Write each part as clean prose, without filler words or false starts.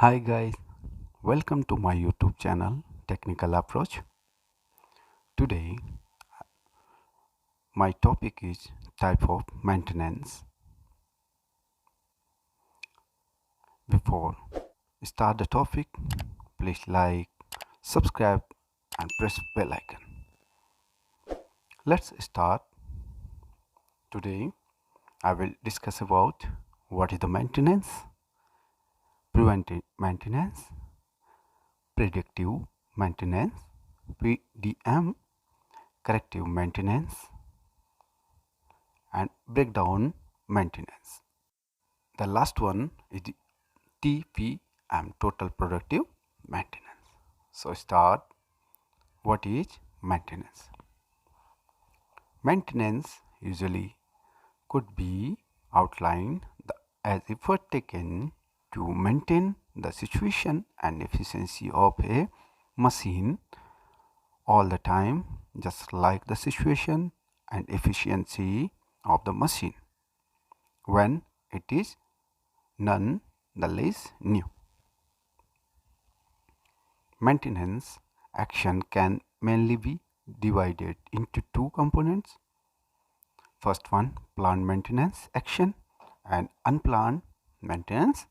Hi guys, welcome to my YouTube channel Technical Approach. Today my topic is type of maintenance. Before start the topic, please like, subscribe and press bell icon. Let's start. Today I will discuss about what is the maintenance, preventive maintenance, predictive maintenance, PDM, corrective maintenance and breakdown maintenance. The last one is the TPM, total productive maintenance. So start. What is maintenance? Maintenance usually could be outlined as effort taken to maintain the situation and efficiency of a machine all the time, just like the situation and efficiency of the machine when it is nonetheless new. Maintenance action can mainly be divided into two components. First one, planned maintenance action and unplanned maintenance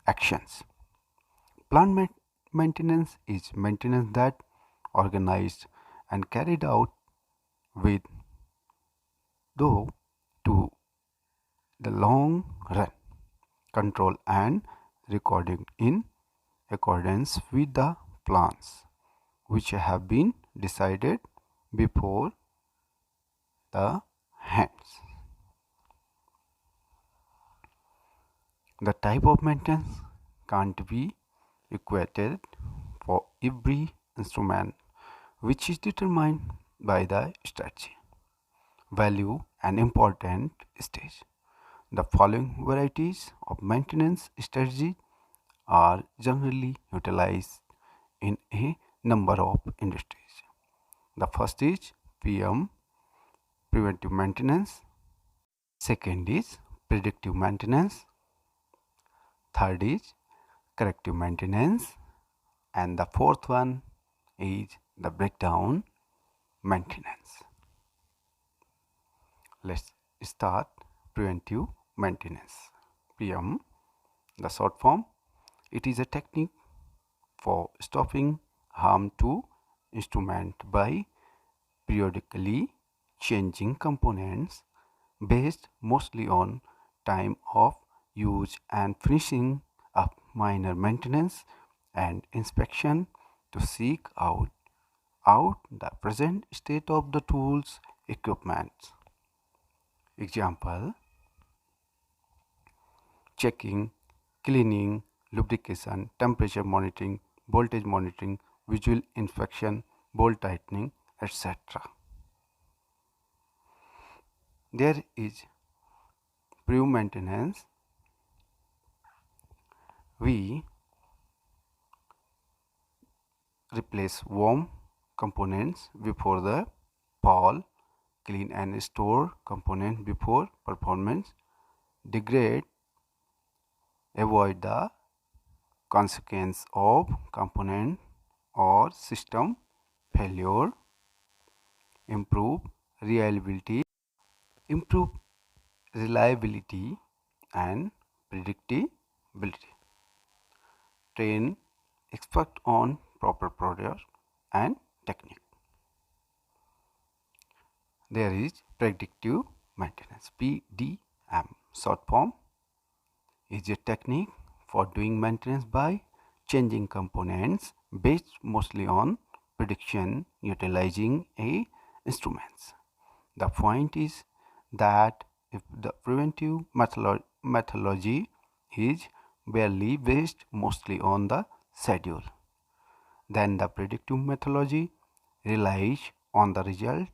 actions. Planned maintenance is maintenance that organized and carried out with though to the long run control and recording in accordance with the plans which have been decided before the hands. The type of maintenance can't be equated for every instrument, which is determined by the strategy, value and important stage. The following varieties of maintenance strategy are generally utilized in a number of industries. The first is PM, preventive maintenance. Second is predictive maintenance. Third is corrective maintenance. And the fourth one is the breakdown maintenance. Let's start preventive maintenance. PM, the short form, it is a technique for stopping harm to instrument by periodically changing components based mostly on time of use and finishing up minor maintenance and inspection to seek out the present state of the tools equipment. Example: checking, cleaning, lubrication, temperature monitoring, voltage monitoring, visual inspection, bolt tightening, etc. There is pre-maintenance. We replace worn components before the fall, clean and store components before performance degrade, avoid the consequence of component or system failure, improve reliability and predictability, train expert on proper procedure and technique. There is predictive maintenance, PDM, short form, is a technique for doing maintenance by changing components based mostly on prediction utilizing a instruments. The point is that if the preventive methodology is barely based mostly on the schedule, then the predictive methodology relies on the results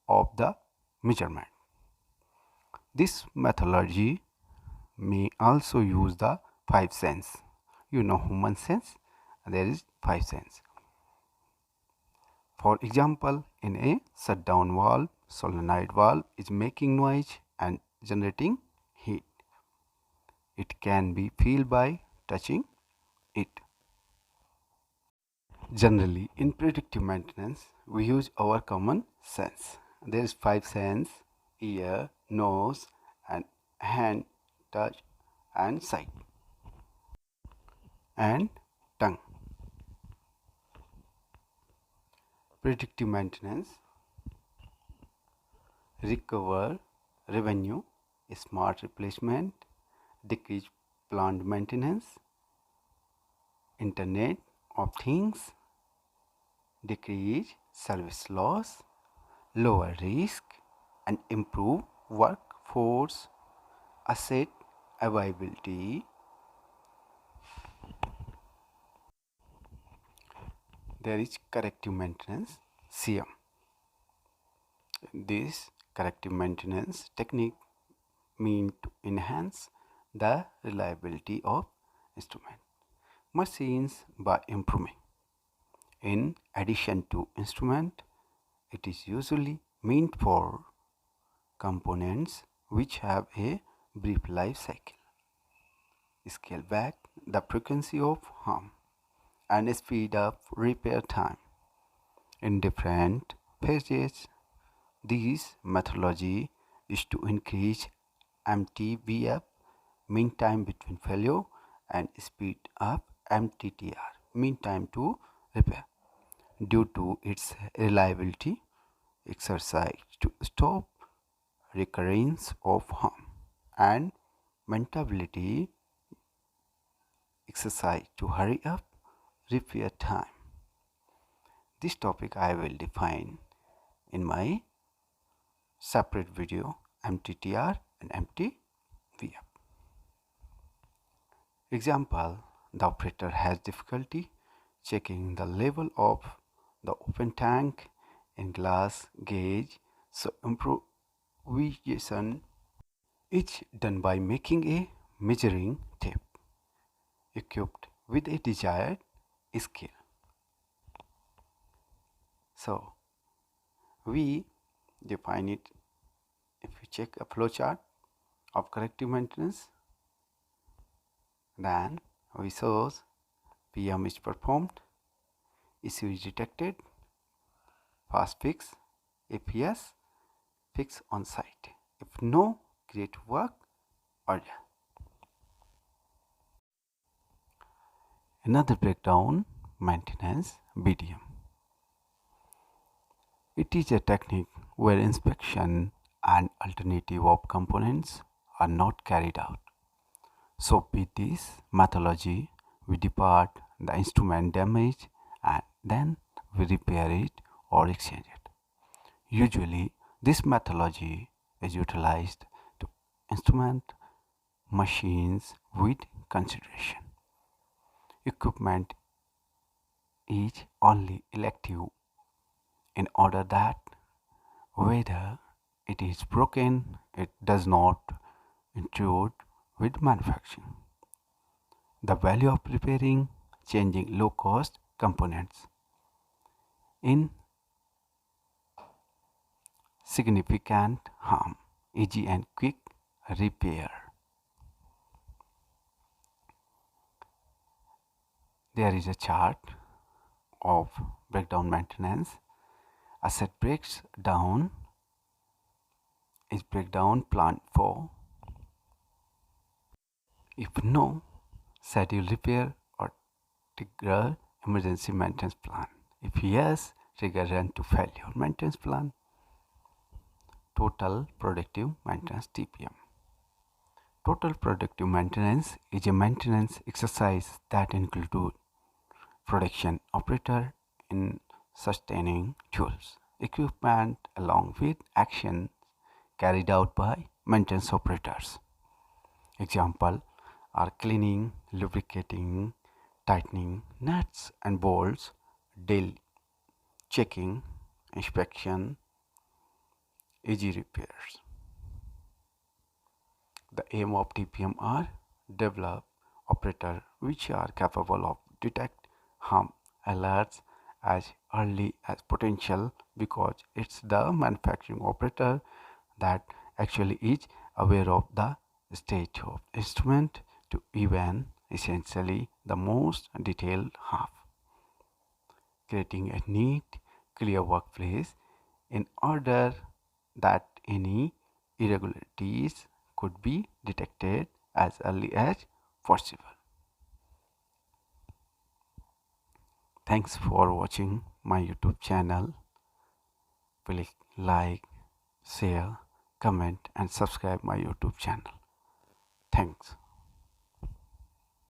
of the measurement. This methodology may also use the five senses. You know human sense, there is five senses. For example, in a shutdown valve, solenoid valve is making noise and generating heat. It can be felt by touching it. Generally, in predictive maintenance, we use our common sense. There is five sense: ear, nose, and hand, touch, and sight, and tongue. Predictive maintenance recover revenue, smart replacement, decrease plant maintenance, Internet of Things, decrease service loss, lower risk, and improve workforce asset availability. There is corrective maintenance, CM. This corrective maintenance technique mean to enhance the reliability of instrument machines by improving. In addition to instrument, it is usually meant for components which have a brief life cycle, scale back the frequency of harm, and speed up repair time. In different phases, this methodology is to increase MTBF, mean time between failure, and speed up MTTR, mean time to repair, due to its reliability exercise to stop recurrence of harm, and maintainability exercise to hurry up repair time. This topic I will define in my separate video, MTTR and MTVF. Example: the operator has difficulty checking the level of the open tank in glass gauge, so improvisation is done by making a measuring tape equipped with a desired scale. So we define it. If you check a flowchart of corrective maintenance, then we shows PM is performed, issue is detected, fast fix, APS, fix on site. If no, create work order. Another breakdown, maintenance, BDM. It is a technique where inspection and alternative of components are not carried out. So with this methodology, we depart the instrument damage and then we repair it or exchange it. Usually, this methodology is utilized to instrument machines with consideration. Equipment is only elective in order that whether it is broken, it does not intrude with manufacturing. The value of repairing, changing low-cost components in significant harm, easy and quick repair. There is a chart of breakdown maintenance. Asset breaks down is breakdown plan for. If no, schedule repair or trigger emergency maintenance plan. If yes, trigger run to failure maintenance plan. Total productive maintenance, TPM. Total productive maintenance is a maintenance exercise that includes production operator in sustaining tools, equipment along with actions carried out by maintenance operators. Example are cleaning, lubricating, tightening nuts and bolts, daily checking, inspection, easy repairs. The aim of TPM are develop operator which are capable of detect harm alerts as early as potential, because it's the manufacturing operator that actually is aware of the state of instrument to even essentially the most detailed half. Creating a neat, clear workplace in order that any irregularities could be detected as early as possible. Thanks for watching my YouTube channel. Please like, share, comment and subscribe my YouTube channel. Thanks.